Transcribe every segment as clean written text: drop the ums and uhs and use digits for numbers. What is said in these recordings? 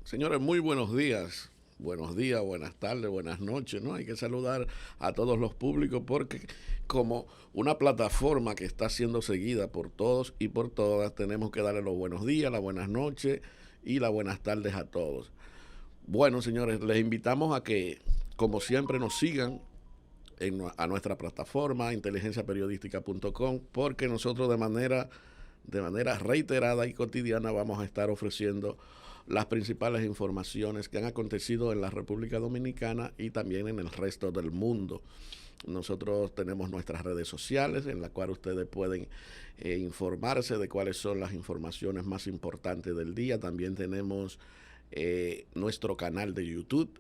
Señores, muy buenos días. Buenos días, buenas tardes, buenas noches, ¿no? Hay que saludar a todos los públicos porque como una plataforma que está siendo seguida por todos y por todas, tenemos que darle los buenos días, las buenas noches y las buenas tardes a todos. Bueno, señores, les invitamos a que, como siempre, nos sigan a nuestra plataforma inteligenciaperiodística.com porque nosotros de manera reiterada y cotidiana vamos a estar ofreciendo las principales informaciones que han acontecido en la República Dominicana y también en el resto del mundo. Nosotros tenemos nuestras redes sociales en las cuales ustedes pueden informarse de cuáles son las informaciones más importantes del día. También tenemos nuestro canal de YouTube,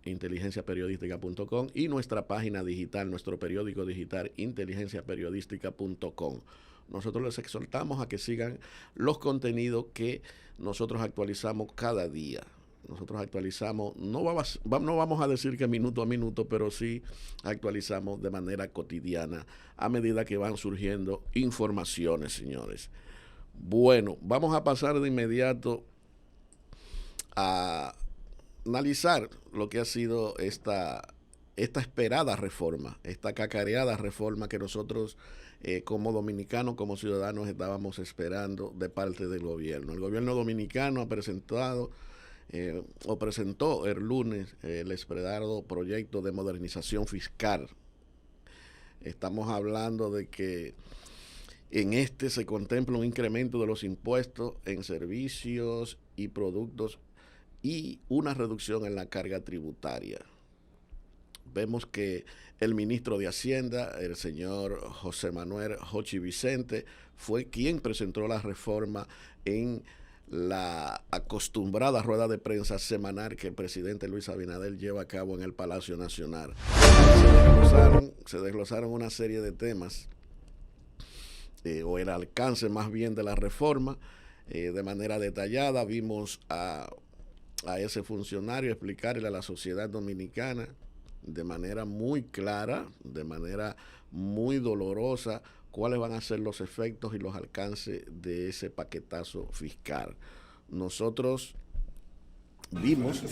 inteligenciaperiodística.com, y nuestra página digital, nuestro periódico digital, inteligenciaperiodística.com. Nosotros les exhortamos a que sigan los contenidos que nosotros actualizamos cada día. Nosotros actualizamos, no vamos a decir que minuto a minuto, pero sí actualizamos de manera cotidiana a medida que van surgiendo informaciones, señores. Bueno, vamos a pasar de inmediato a analizar lo que ha sido esta esperada reforma, esta cacareada reforma que nosotros como dominicanos, como ciudadanos estábamos esperando de parte del gobierno. El gobierno dominicano ha presentado o presentó el lunes el esperado proyecto de modernización fiscal. Estamos hablando de que en este se contempla un incremento de los impuestos en servicios y productos y una reducción en la carga tributaria. Vemos que el ministro de Hacienda, el señor José Manuel Jochi Vicente, fue quien presentó la reforma en la acostumbrada rueda de prensa semanal que el presidente Luis Abinader lleva a cabo en el Palacio Nacional. Se desglosaron una serie de temas, o el alcance más bien de la reforma, de manera detallada. Vimos a ese funcionario explicarle a la sociedad dominicana de manera muy clara, de manera muy dolorosa, cuáles van a ser los efectos y los alcances de ese paquetazo fiscal. Nosotros vimos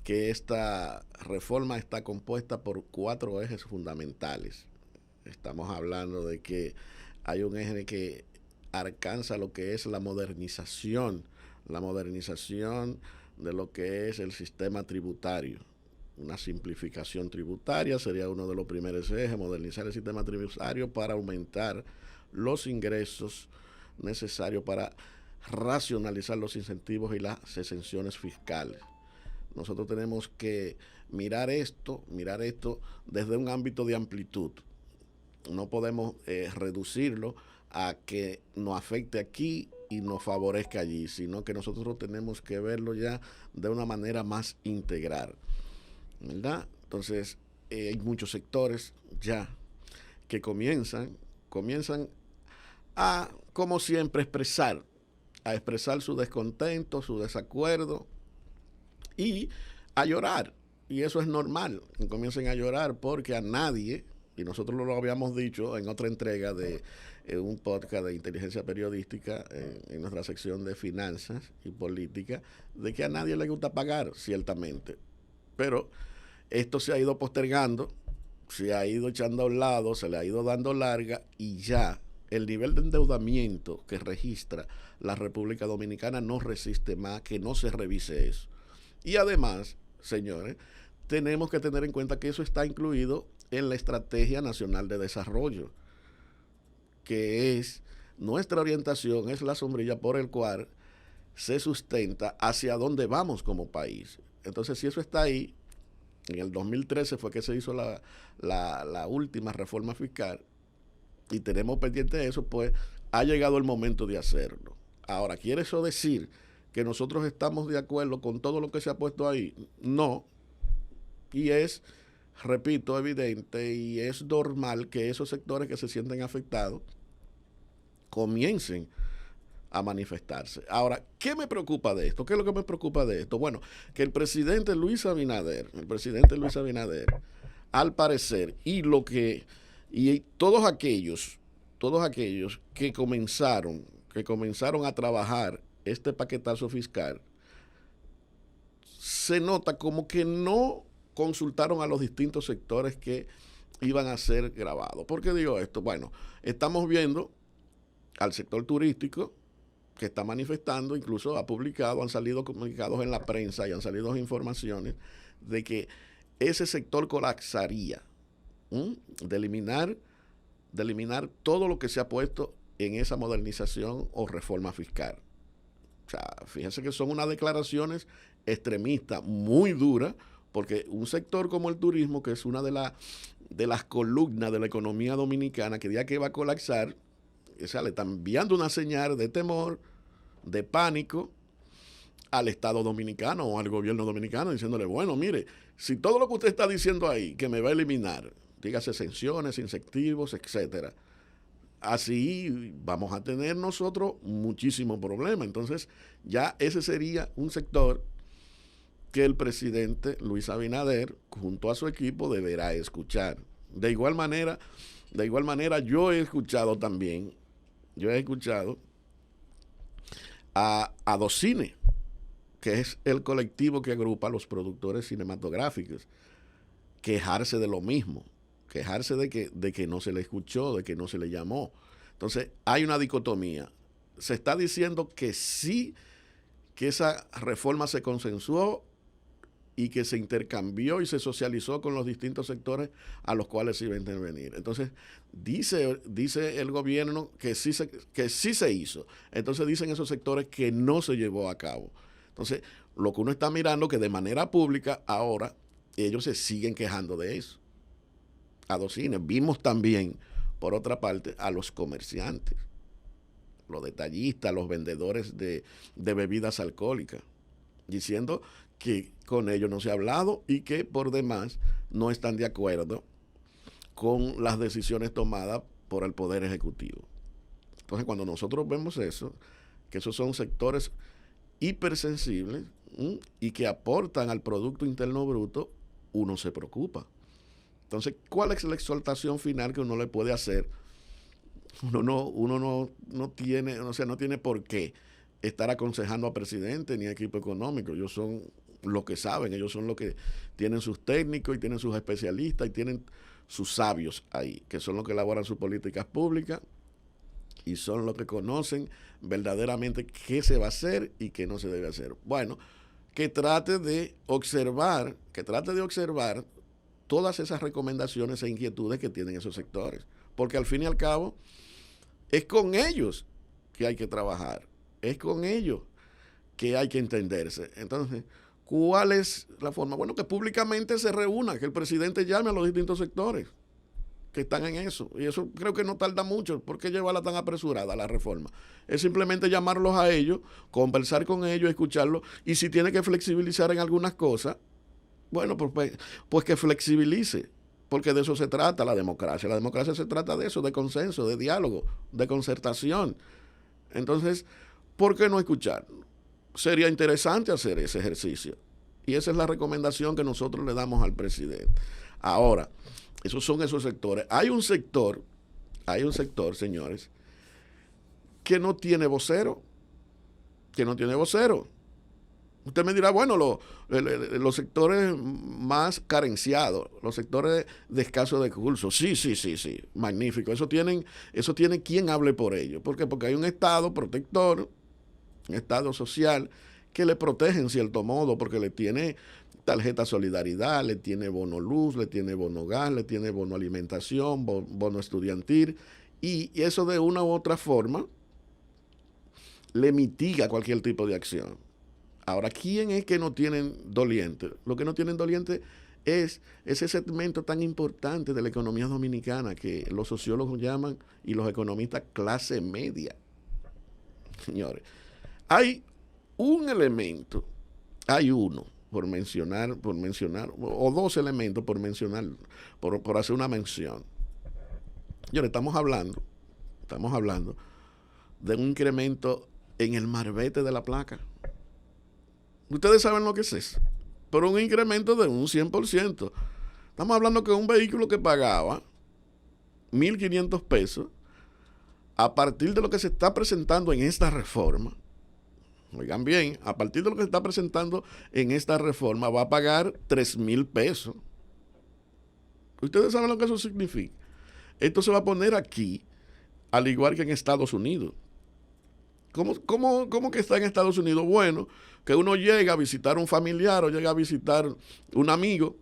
que esta reforma está compuesta por 4 ejes fundamentales. Estamos hablando de que hay un eje que alcanza lo que es la modernización de lo que es el sistema tributario. Una simplificación tributaria sería uno de los primeros ejes, modernizar el sistema tributario para aumentar los ingresos necesarios para racionalizar los incentivos y las exenciones fiscales. Nosotros tenemos que mirar esto desde un ámbito de amplitud. No podemos reducirlo a que nos afecte aquí y nos favorezca allí, sino que nosotros tenemos que verlo ya de una manera más integral, ¿verdad? Entonces, hay muchos sectores ya que comienzan a, como siempre, expresar su descontento, su desacuerdo y a llorar. Y eso es normal, que comiencen a llorar porque a nadie, y nosotros lo habíamos dicho en otra entrega de un podcast de inteligencia periodística en nuestra sección de finanzas y política, de que a nadie le gusta pagar, ciertamente. Pero esto se ha ido postergando, se ha ido echando a un lado, se le ha ido dando larga y ya el nivel de endeudamiento que registra la República Dominicana no resiste más que no se revise eso. Y además, señores, tenemos que tener en cuenta que eso está incluido en la Estrategia Nacional de Desarrollo, que es nuestra orientación, es la sombrilla por el cual se sustenta hacia dónde vamos como país. Entonces, si eso está ahí, en el 2013 fue que se hizo la última reforma fiscal y tenemos pendiente eso, pues ha llegado el momento de hacerlo. Ahora, ¿quiere eso decir que nosotros estamos de acuerdo con todo lo que se ha puesto ahí? No. Y es, repito, evidente y es normal que esos sectores que se sienten afectados comiencen a manifestarse. Ahora, ¿qué me preocupa de esto? ¿Qué es lo que me preocupa de esto? Bueno, que el presidente Luis Abinader, al parecer, y todos aquellos que comenzaron a trabajar este paquetazo fiscal, se nota como que no consultaron a los distintos sectores que iban a ser grabados. ¿Por qué digo esto? Bueno, estamos viendo al sector turístico que está manifestando, incluso ha publicado, han salido comunicados en la prensa y han salido informaciones de que ese sector colapsaría, de eliminar todo lo que se ha puesto en esa modernización o reforma fiscal. O sea, fíjense que son unas declaraciones extremistas, muy duras, porque un sector como el turismo, que es una de las columnas de la economía dominicana, que diga que va a colapsar, o sea, le están enviando una señal de temor, de pánico al Estado dominicano o al gobierno dominicano, diciéndole, bueno, mire, si todo lo que usted está diciendo ahí, que me va a eliminar, dígase exenciones, incentivos, etcétera, así vamos a tener nosotros muchísimos problemas. Entonces, ya ese sería un sector que el presidente Luis Abinader, junto a su equipo, deberá escuchar. De igual manera, yo he escuchado también, a Docine, que es el colectivo que agrupa a los productores cinematográficos, quejarse de lo mismo, quejarse de que no se le escuchó, de que no se le llamó. Entonces, hay una dicotomía. Se está diciendo que sí, que esa reforma se consensuó y que se intercambió y se socializó con los distintos sectores a los cuales se iba a intervenir. Entonces, dice el gobierno que sí se hizo. Entonces, dicen esos sectores que no se llevó a cabo. Entonces, lo que uno está mirando que de manera pública ahora ellos se siguen quejando de eso. A Docine. Vimos también, por otra parte, a los comerciantes, los detallistas, los vendedores de bebidas alcohólicas, diciendo que con ellos no se ha hablado y que por demás no están de acuerdo con las decisiones tomadas por el Poder Ejecutivo. Entonces, cuando nosotros vemos eso, que esos son sectores hipersensibles y que aportan al Producto Interno Bruto, uno se preocupa. Entonces, ¿cuál es la exhortación final que uno le puede hacer? Uno no tiene, o sea, no tiene por qué estar aconsejando a presidente ni a equipo económico. Ellos son los que saben, ellos son los que tienen sus técnicos y tienen sus especialistas y tienen sus sabios ahí, que son los que elaboran sus políticas públicas y son los que conocen verdaderamente qué se va a hacer y qué no se debe hacer. Bueno, que trate de observar todas esas recomendaciones e inquietudes que tienen esos sectores, porque al fin y al cabo es con ellos que hay que trabajar, es con ellos que hay que entenderse. Entonces, ¿cuál es la forma? Bueno, que públicamente se reúna, que el presidente llame a los distintos sectores que están en eso, y eso creo que no tarda mucho. ¿Por qué llevarla tan apresurada la reforma? Es simplemente llamarlos a ellos, conversar con ellos, escucharlos, y si tiene que flexibilizar en algunas cosas, bueno, pues que flexibilice, porque de eso se trata la democracia. La democracia se trata de eso, de consenso, de diálogo, de concertación. Entonces, ¿por qué no escuchar? Sería interesante hacer ese ejercicio. Y esa es la recomendación que nosotros le damos al presidente. Ahora, esos son esos sectores. Hay un sector, señores, que no tiene vocero. Usted me dirá, bueno, los sectores más carenciados, los sectores de escasos recursos, sí, magnífico. Eso tiene quien hable por ellos. ¿Por qué? Porque hay un Estado protector, un Estado social, que le protege en cierto modo, porque le tiene tarjeta solidaridad, le tiene bono luz, le tiene bono gas, le tiene bono alimentación, bono estudiantil, y eso de una u otra forma le mitiga cualquier tipo de acción. Ahora, ¿quién es que no tienen doliente? Lo que no tienen doliente es ese segmento tan importante de la economía dominicana que los sociólogos llaman y los economistas clase media. Señores, hay un elemento, hay uno, por mencionar, o dos elementos por mencionar, por hacer una mención. Señores, estamos hablando de un incremento en el marbete de la placa. Ustedes saben lo que es eso, pero un incremento de un 100%. Estamos hablando que un vehículo que pagaba 1.500 pesos, a partir de lo que se está presentando en esta reforma, oigan bien, a partir de lo que se está presentando en esta reforma, va a pagar 3,000 pesos. Ustedes saben lo que eso significa. Esto se va a poner aquí, al igual que en Estados Unidos. ¿Cómo que está en Estados Unidos? Bueno, que uno llega a visitar a un familiar o llega a visitar un amigo,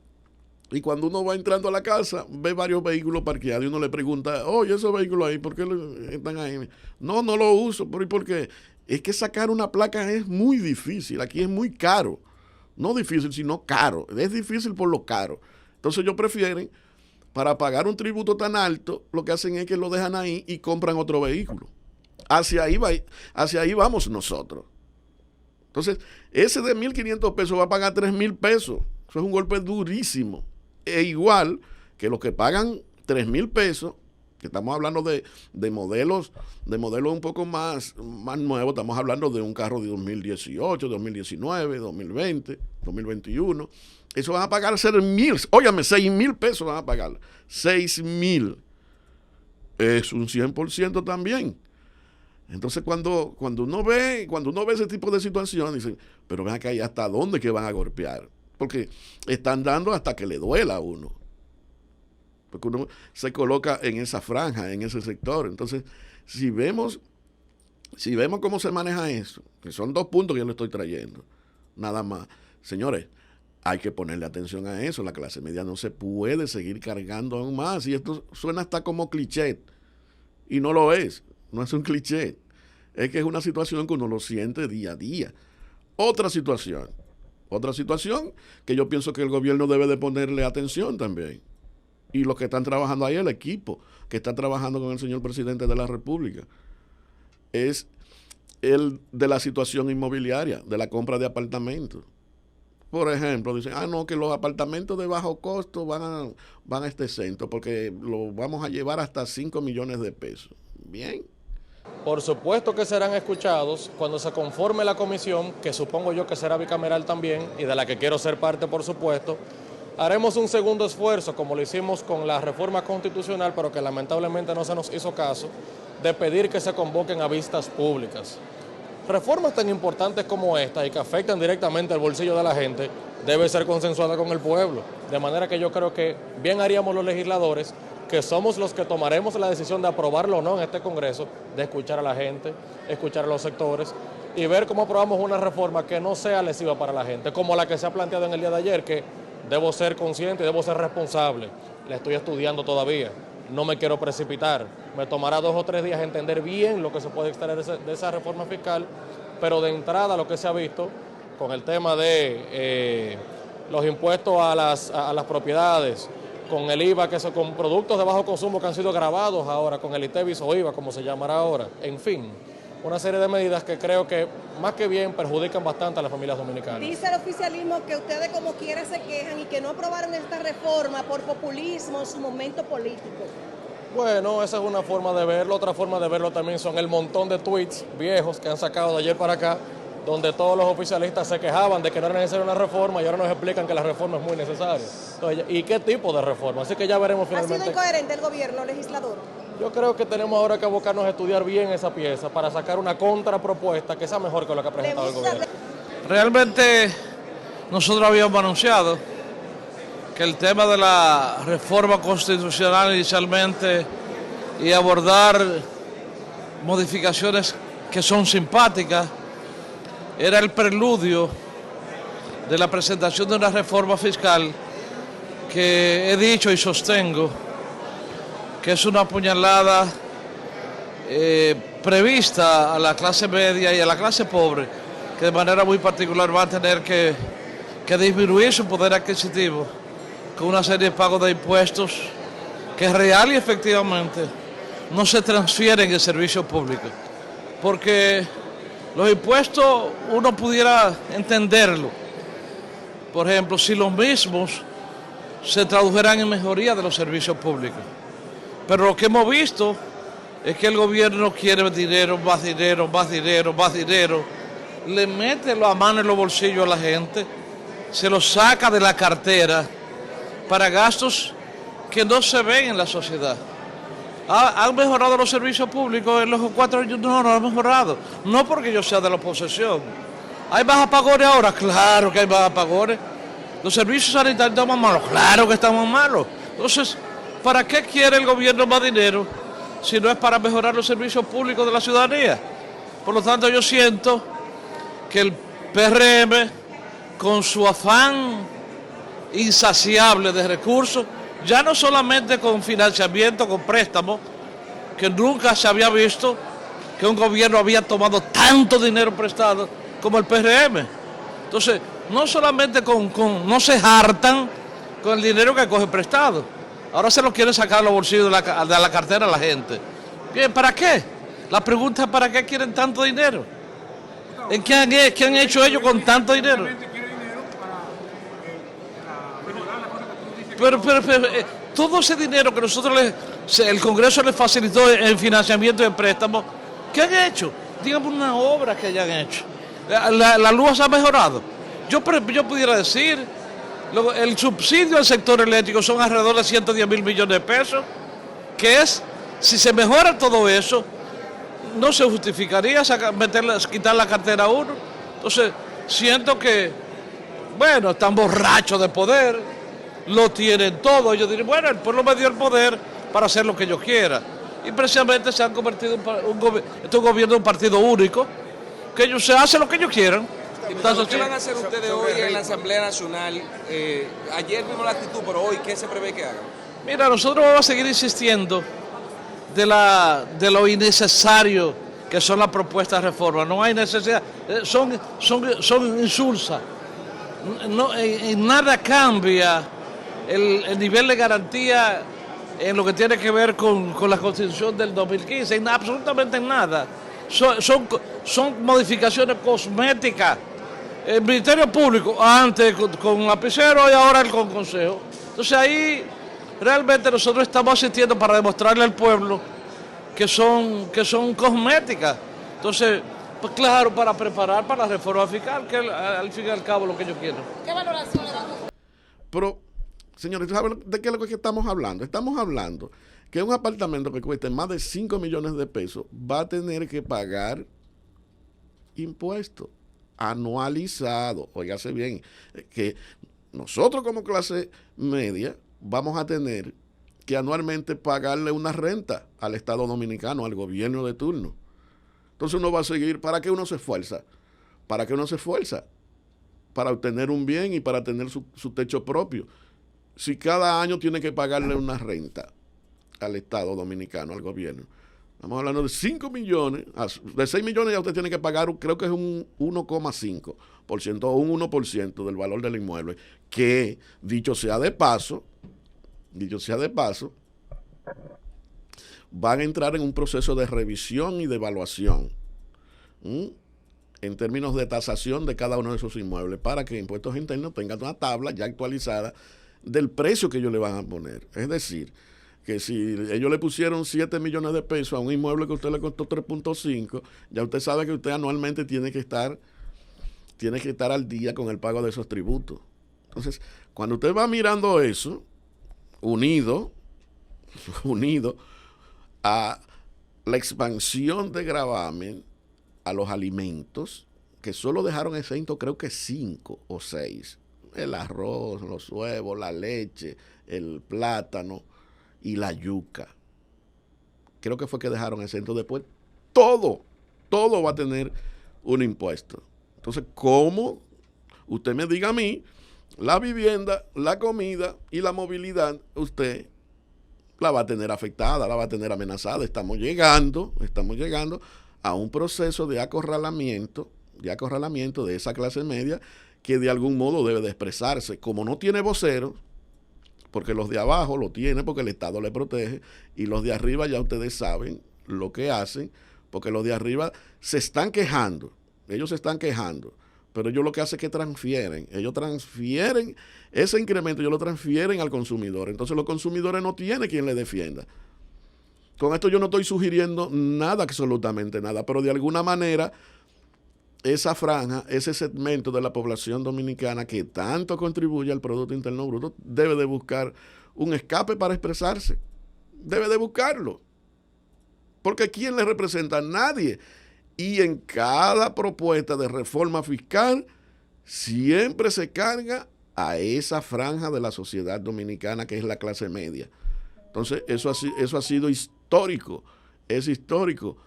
y cuando uno va entrando a la casa, ve varios vehículos parqueados y uno le pregunta, oye, esos vehículos ahí, ¿por qué están ahí? No lo uso. ¿Pero y por qué? Es que sacar una placa es muy difícil. Aquí es muy caro. No difícil, sino caro. Es difícil por lo caro. Entonces ellos prefieren, para pagar un tributo tan alto, lo que hacen es que lo dejan ahí y compran otro vehículo. Hacia ahí vamos nosotros. Entonces, ese de 1,500 pesos va a pagar 3,000 pesos. Eso es un golpe durísimo. E igual que los que pagan 3,000 pesos, que estamos hablando de modelos un poco más nuevos, estamos hablando de un carro de 2018, 2019, 2020, 2021. Eso van a pagar 6,000 pesos van a pagar. 6,000. Es un 100% también. Entonces cuando uno ve ese tipo de situación, dicen, pero ven acá, ¿y hasta dónde que van a golpear? Porque están dando hasta que le duela a uno. Porque uno se coloca en esa franja, en ese sector. Entonces, si vemos cómo se maneja eso, que son 2 puntos que yo le estoy trayendo, nada más. Señores, hay que ponerle atención a eso. La clase media no se puede seguir cargando aún más. Y esto suena hasta como cliché. Y no lo es. No es un cliché. Es que es una situación que uno lo siente día a día. Otra situación que yo pienso que el gobierno debe de ponerle atención también. Y los que están trabajando ahí, el equipo que está trabajando con el señor presidente de la República, es el de la situación inmobiliaria, de la compra de apartamentos. Por ejemplo, dicen, no, que los apartamentos de bajo costo van a este centro porque lo vamos a llevar hasta 5 millones de pesos. Bien. Por supuesto que serán escuchados cuando se conforme la comisión, que supongo yo que será bicameral también, y de la que quiero ser parte, por supuesto. Haremos un segundo esfuerzo, como lo hicimos con la reforma constitucional, pero que lamentablemente no se nos hizo caso, de pedir que se convoquen a vistas públicas. Reformas tan importantes como esta y que afectan directamente al bolsillo de la gente, debe ser consensuada con el pueblo. De manera que yo creo que bien haríamos los legisladores, que somos los que tomaremos la decisión de aprobarlo o no en este Congreso, de escuchar a la gente, escuchar a los sectores y ver cómo aprobamos una reforma que no sea lesiva para la gente, como la que se ha planteado en el día de ayer, que debo ser consciente y debo ser responsable. La estoy estudiando todavía, no me quiero precipitar. Me tomará 2 o 3 días entender bien lo que se puede extraer de esa reforma fiscal, pero de entrada lo que se ha visto con el tema de los impuestos a las propiedades, con el IVA, con productos de bajo consumo que han sido gravados ahora, con el ITEVIS o IVA, como se llamará ahora, en fin, una serie de medidas que creo que más que bien perjudican bastante a las familias dominicanas. Dice el oficialismo que ustedes como quiera se quejan y que no aprobaron esta reforma por populismo en su momento político. Bueno, esa es una forma de verlo. Otra forma de verlo también son el montón de tweets viejos que han sacado de ayer para acá, donde todos los oficialistas se quejaban de que no era necesaria una reforma y ahora nos explican que la reforma es muy necesaria. Entonces, ¿y qué tipo de reforma? Así que ya veremos finalmente. ¿Ha sido incoherente el gobierno legislador? Yo creo que tenemos ahora que abocarnos a estudiar bien esa pieza para sacar una contrapropuesta que sea mejor que lo que ha presentado el gobierno. Realmente nosotros habíamos anunciado que el tema de la reforma constitucional inicialmente y abordar modificaciones que son simpáticas era el preludio de la presentación de una reforma fiscal que he dicho y sostengo que es una puñalada prevista a la clase media y a la clase pobre, que de manera muy particular va a tener que disminuir su poder adquisitivo con una serie de pagos de impuestos que real y efectivamente no se transfieren en el servicio público. Porque los impuestos uno pudiera entenderlo. Por ejemplo, si los mismos se tradujeran en mejoría de los servicios públicos. Pero lo que hemos visto es que el gobierno quiere dinero, más dinero, más dinero, más dinero. Le mete la mano en los bolsillos a la gente, se los saca de la cartera para gastos que no se ven en la sociedad. ¿Han mejorado los servicios públicos en los 4 años? No, no han mejorado. No porque yo sea de la oposición. ¿Hay más apagones ahora? Claro que hay más apagones. ¿Los servicios sanitarios están más malos? Claro que están más malos. Entonces, ¿para qué quiere el gobierno más dinero si no es para mejorar los servicios públicos de la ciudadanía? Por lo tanto, yo siento que el PRM, con su afán insaciable de recursos, ya no solamente con financiamiento, con préstamos, que nunca se había visto que un gobierno había tomado tanto dinero prestado como el PRM. Entonces, no solamente no se hartan con el dinero que coge prestado, ahora se lo quieren sacar de los bolsillos de la cartera a la gente. Bien, ¿para qué? La pregunta es ¿para qué quieren tanto dinero? ¿Qué han hecho ellos con tanto dinero? Pero todo ese dinero que el Congreso les facilitó en financiamiento y en préstamos, ¿qué han hecho? Dígame una obra que hayan hecho. La luz ha mejorado. Yo pudiera decir, el subsidio al sector eléctrico son alrededor de 110 mil millones de pesos, que si se mejora todo eso, no se justificaría quitar la cartera a uno. Entonces, siento que, bueno, están borrachos de poder, lo tienen todo. Ellos dirían, bueno, el pueblo me dio el poder para hacer lo que yo quiera. Y precisamente se han convertido en un gobierno de un partido único, que ellos se hacen lo que ellos quieran. Entonces, ¿qué van a hacer ustedes hoy en la Asamblea Nacional? Ayer vimos la actitud, pero hoy, ¿qué se prevé que hagan? Mira, nosotros vamos a seguir insistiendo de lo innecesario que son las propuestas de reforma. No hay necesidad, son insulsas. No, en nada cambia el nivel de garantía en lo que tiene que ver con la Constitución del 2015, absolutamente nada. Son modificaciones cosméticas. El Ministerio Público, antes con lapicero y ahora con consejo. Entonces ahí realmente nosotros estamos asistiendo para demostrarle al pueblo que son cosméticas. Entonces, pues claro, para preparar para la reforma fiscal, que al fin y al cabo lo que yo quiero. ¿Qué valoración le dan? Pero, señores, ¿saben de qué es lo que estamos hablando? Estamos hablando que un apartamento que cueste más de 5 millones de pesos va a tener que pagar impuestos anualizados. Óigase bien, que nosotros como clase media vamos a tener que anualmente pagarle una renta al Estado Dominicano, al gobierno de turno. Entonces uno va a seguir, ¿para qué uno se esfuerza? ¿Para qué uno se esfuerza? Para obtener un bien y para tener su techo propio. Si cada año tiene que pagarle una renta al Estado Dominicano, al gobierno. Estamos hablando de 5 millones, de 6 millones ya usted tiene que pagar, creo que es un 1,5% o un 1% del valor del inmueble, que dicho sea de paso, van a entrar en un proceso de revisión y de evaluación en términos de tasación de cada uno de esos inmuebles para que Impuestos Internos tengan una tabla ya actualizada del precio que ellos le van a poner. Es decir, que si ellos le pusieron 7 millones de pesos a un inmueble que a usted le costó 3.5, ya usted sabe que usted anualmente tiene que estar al día con el pago de esos tributos. Entonces, cuando usted va mirando eso, unido a la expansión de gravamen a los alimentos, que solo dejaron exento creo que 5 o 6, el arroz, los huevos, la leche, el plátano y la yuca. Creo que fue que dejaron exento. Después todo va a tener un impuesto. Entonces, ¿cómo? Usted me diga a mí, la vivienda, la comida y la movilidad, usted la va a tener afectada, la va a tener amenazada. Estamos llegando a un proceso de acorralamiento de esa clase media que de algún modo debe de expresarse. Como no tiene voceros, porque los de abajo lo tienen porque el Estado le protege, y los de arriba ya ustedes saben lo que hacen, porque los de arriba se están quejando, pero ellos lo que hacen es que ellos transfieren ese incremento, ellos lo transfieren al consumidor. Entonces los consumidores no tienen quien les defienda. Con esto yo no estoy sugiriendo nada, absolutamente nada, pero de alguna manera esa franja, ese segmento de la población dominicana que tanto contribuye al Producto Interno Bruto, debe de buscar un escape para expresarse. Debe de buscarlo. Porque ¿quién le representa? Nadie. Y en cada propuesta de reforma fiscal siempre se carga a esa franja de la sociedad dominicana que es la clase media. Entonces, eso ha sido histórico, es histórico.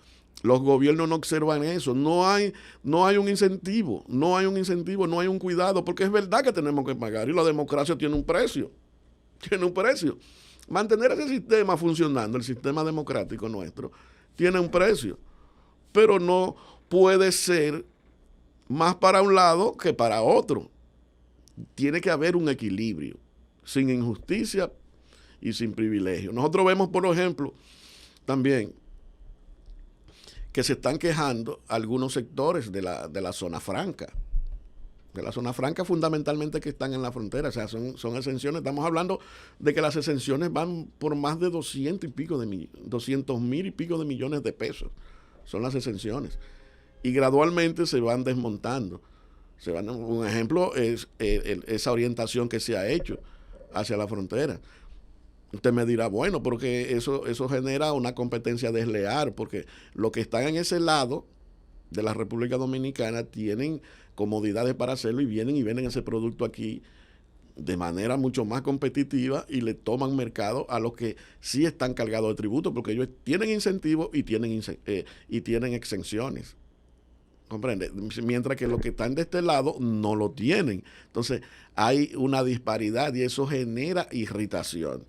Los gobiernos no observan eso, no hay un incentivo, no hay un cuidado, porque es verdad que tenemos que pagar y la democracia tiene un precio. Mantener ese sistema funcionando, el sistema democrático nuestro, tiene un precio, pero no puede ser más para un lado que para otro. Tiene que haber un equilibrio, sin injusticia y sin privilegio. Nosotros vemos, por ejemplo, también que se están quejando algunos sectores de la zona franca. De la zona franca fundamentalmente que están en la frontera, o sea, son exenciones. Estamos hablando de que las exenciones van por más de 200 mil y pico de millones de pesos. Son las exenciones. Y gradualmente se van desmontando. Un ejemplo es esa orientación que se ha hecho hacia la frontera. Usted me dirá, bueno, porque eso genera una competencia desleal, porque los que están en ese lado de la República Dominicana tienen comodidades para hacerlo y venden ese producto aquí de manera mucho más competitiva y le toman mercado a los que sí están cargados de tributos, porque ellos tienen incentivos y tienen exenciones. ¿Comprende? Mientras que los que están de este lado no lo tienen. Entonces hay una disparidad y eso genera irritación.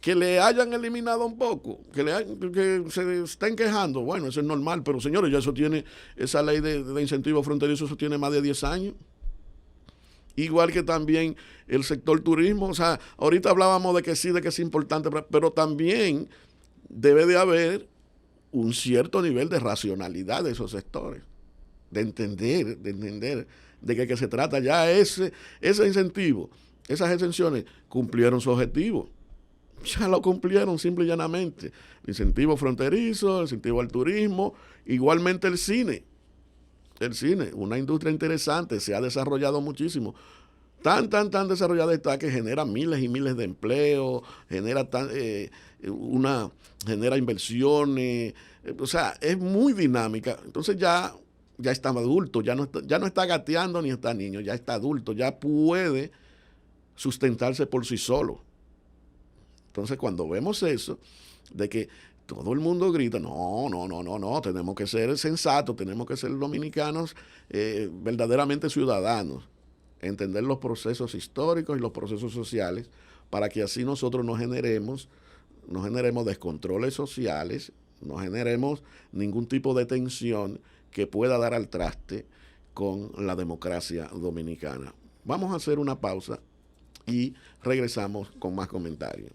Que le hayan eliminado un poco, que se estén quejando, bueno, eso es normal, pero señores, ya esa ley de incentivos fronterizos, eso tiene más de 10 años. Igual que también el sector turismo, o sea, ahorita hablábamos de que sí, de que es importante, pero también debe de haber un cierto nivel de racionalidad de esos sectores, de entender de que se trata ya ese incentivo, esas exenciones cumplieron su objetivo. Ya lo cumplieron simple y llanamente. El incentivo fronterizo, el incentivo al turismo, igualmente el cine. El cine, una industria interesante, se ha desarrollado muchísimo. Tan desarrollada está que genera miles y miles de empleos, genera inversiones, o sea, es muy dinámica. Entonces ya está adulto, ya no está gateando ni está niño, ya está adulto, ya puede sustentarse por sí solo. Entonces, cuando vemos eso, de que todo el mundo grita, no, tenemos que ser sensatos, tenemos que ser dominicanos verdaderamente ciudadanos, entender los procesos históricos y los procesos sociales, para que así nosotros no generemos descontroles sociales, no generemos ningún tipo de tensión que pueda dar al traste con la democracia dominicana. Vamos a hacer una pausa y regresamos con más comentarios.